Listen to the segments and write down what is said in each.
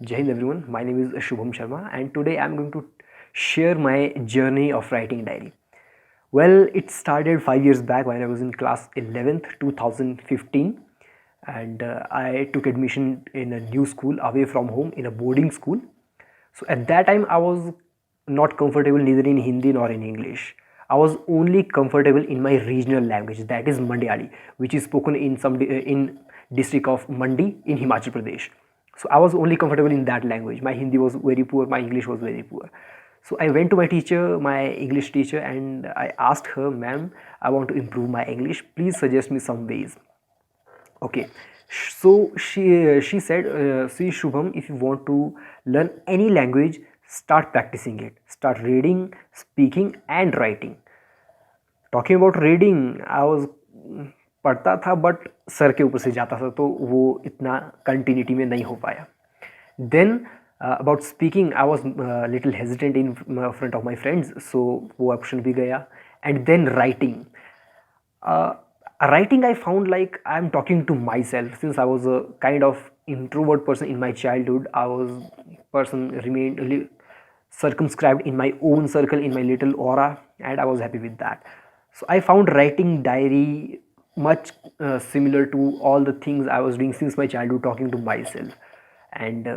Jai Hind everyone, my name is Shubham Sharma and today I'm going to share my journey of writing diary. Well, it started 5 years back when I was in class 11th, 2015, and I took admission in a new school away from home in a boarding school. So at that time I was not comfortable neither in Hindi nor in English. I was only comfortable in my regional language, that is Mandiyali, which is spoken in in district of Mandi in Himachal Pradesh. So I was only comfortable in that language. My Hindi was very poor, my English was very poor. So I went to my teacher, my English teacher, and I asked her, ma'am, I want to improve my English. Please suggest me some ways. Okay. So she said, see Shubham, if you want to learn any language, start practicing it. Start reading, speaking, and writing. Talking about reading I was पढ़ता था but sir के ऊपर से जाता था तो वो इतना कंटिन्यूटी में नहीं हो पाया. Then about speaking I was little hesitant in front of my friends, so वो ऑप्शन भी गया. And then writing. Writing I found like I'm talking to myself. Since I was a kind of introvert person in my childhood, I was person remained circumscribed in my own circle, in my little aura, and I was happy with that. So I found writing diary much similar to all the things I was doing since my childhood, talking to myself. And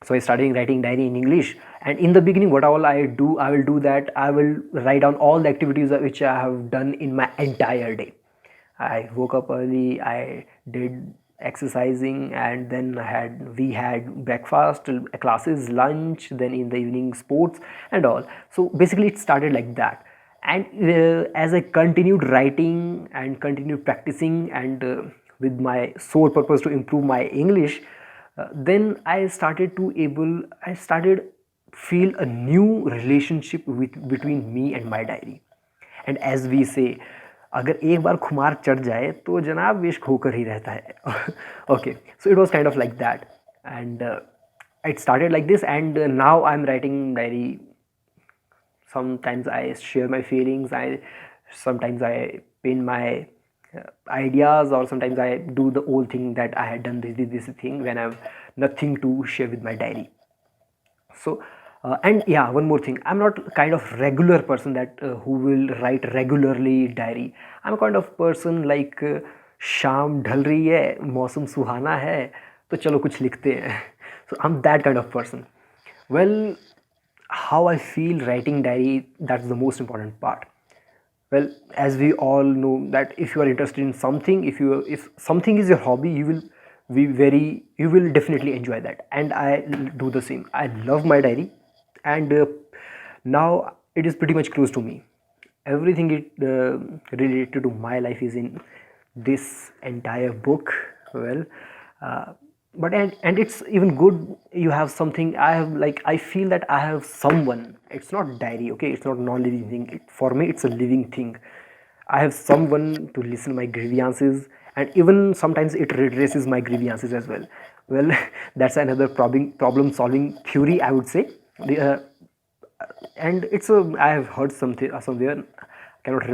so I started writing diary in English. And in the beginning, what all I will do that I will write down all the activities which I have done in my entire day. I woke up early, I did exercising, and then we had breakfast, classes, lunch, then in the evening sports and all. So basically it started like that. And as I continued writing and continued practicing, and with my sole purpose to improve my English, then I started feel a new relationship between me and my diary. And as we say, अगर एक बार खुमार चढ़ जाए तो जनाब इश्क होकर ही रहता है. Okay, so it was kind of like that. And it started like this, and now I'm writing diary. Sometimes I share my feelings, sometimes I pin my ideas, or sometimes I do the old thing that I had done this thing when I have nothing to share with my diary. So and yeah, one more thing, I'm not kind of regular person that who will write regularly diary. I'm kind of person like शाम ढल रही है, मौसम सुहाना है, तो चलो कुछ लिखते हैं. So I'm that kind of person. Well, how I feel writing diary, that's the most important part. Well, as we all know that if you are interested in something, if something is your hobby, you will definitely enjoy that. And I do the same. I love my diary, and now it is pretty much close to me. Everything related to my life is in this entire book. Well, but and it's even good you have something. I feel that I have someone. It's not diary, okay, it's not non-living thing. For me it's a living thing. I have someone to listen my grievances, and even sometimes it redresses my grievances as well. Well, that's another problem solving theory, I would say. And I have heard something somewhere, cannot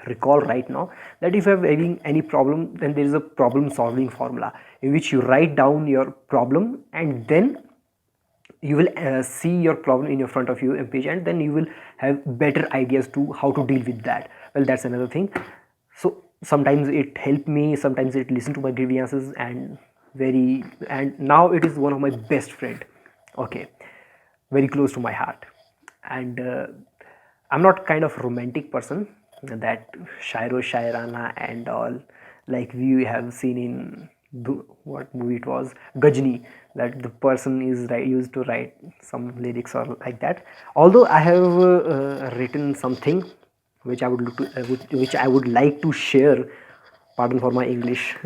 recall right now, that if you have any problem, then there is a problem solving formula in which you write down your problem, and then you will see your problem in your front of you page, and then you will have better ideas to how to deal with that. Well, that's another thing. So sometimes it helped me, sometimes it listened to my grievances, and now it is one of my best friend. Okay, very close to my heart. And I'm not kind of romantic person, that shairo shairana and all, like we have seen in what movie it was, Gajni, that the person is used to write some lyrics or like that. Although I have written something which which I would like to share. Pardon for my English.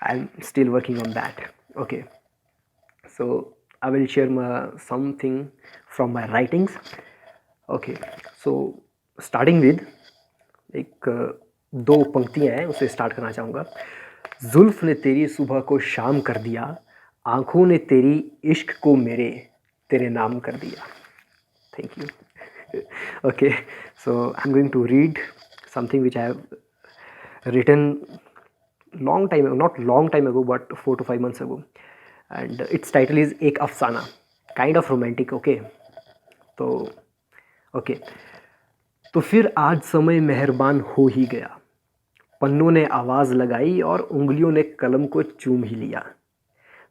I'm still working on that. Okay, so I will share something from my writings. Okay, so starting with एक दो पंक्तियां हैं, उसे start करना चाहूँगा. जुल्फ ने तेरी सुबह को शाम कर दिया, आंखों ने तेरी इश्क को तेरे नाम कर दिया. Thank you. Okay, so I'm going to read something which I have written long time ago, not long time ago, but 4 to 5 months ago. And it's title is एक अफसाना, काइंड ऑफ रोमांटिक। ओके, तो okay, तो फिर आज समय मेहरबान हो ही गया, पन्नों ने आवाज़ लगाई और उंगलियों ने कलम को चूम ही लिया।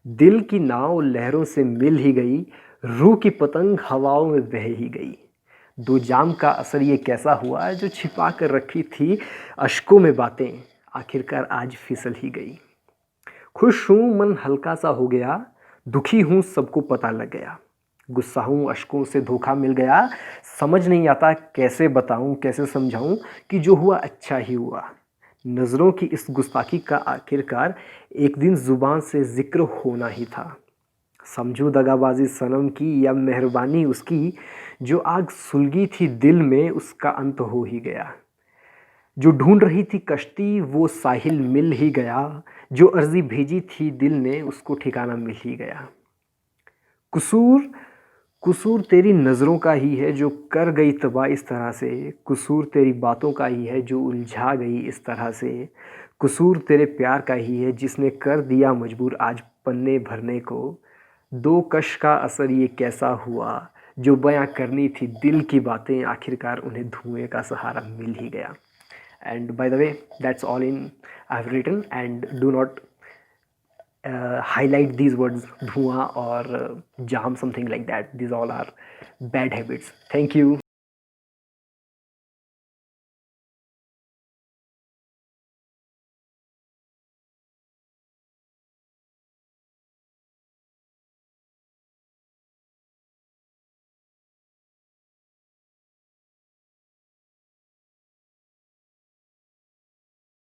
दिल की नाव लहरों से मिल ही गई, रूह की पतंग हवाओं में बह ही गई। दो जाम का असर ये कैसा हुआ जो छिपा कर रखी थी अश्कों में बातें, आखिरकार आज फिसल ही गई। खुश हूँ मन हल्का सा हो गया, दुखी हूँ सबको पता लग गया। गुस्सा हूँ अश्कों से धोखा मिल गया, समझ नहीं आता कैसे बताऊँ कैसे समझाऊँ कि जो हुआ अच्छा ही हुआ। नज़रों की इस गुस्ताखी का आखिरकार एक दिन ज़ुबान से ज़िक्र होना ही था। समझूं दगाबाजी सनम की या मेहरबानी उसकी, जो आग सुलगी थी दिल में उसका अंत हो ही गया। जो ढूंढ रही थी कश्ती वो साहिल मिल ही गया, जो अर्जी भेजी थी दिल ने उसको ठिकाना मिल ही गया। कसूर कसूर तेरी नज़रों का ही है जो कर गई तबाह इस तरह से, कसूर तेरी बातों का ही है जो उलझा गई इस तरह से, कसूर तेरे प्यार का ही है जिसने कर दिया मजबूर आज पन्ने भरने को। दो कश का असर ये कैसा हुआ, जो बयां करनी थी दिल की बातें, आखिरकार उन्हें धुएं का सहारा मिल ही गया। And by the way that's all in I have written, and do not highlight these words धुआं or jam, something like that. These all are bad habits. Thank you.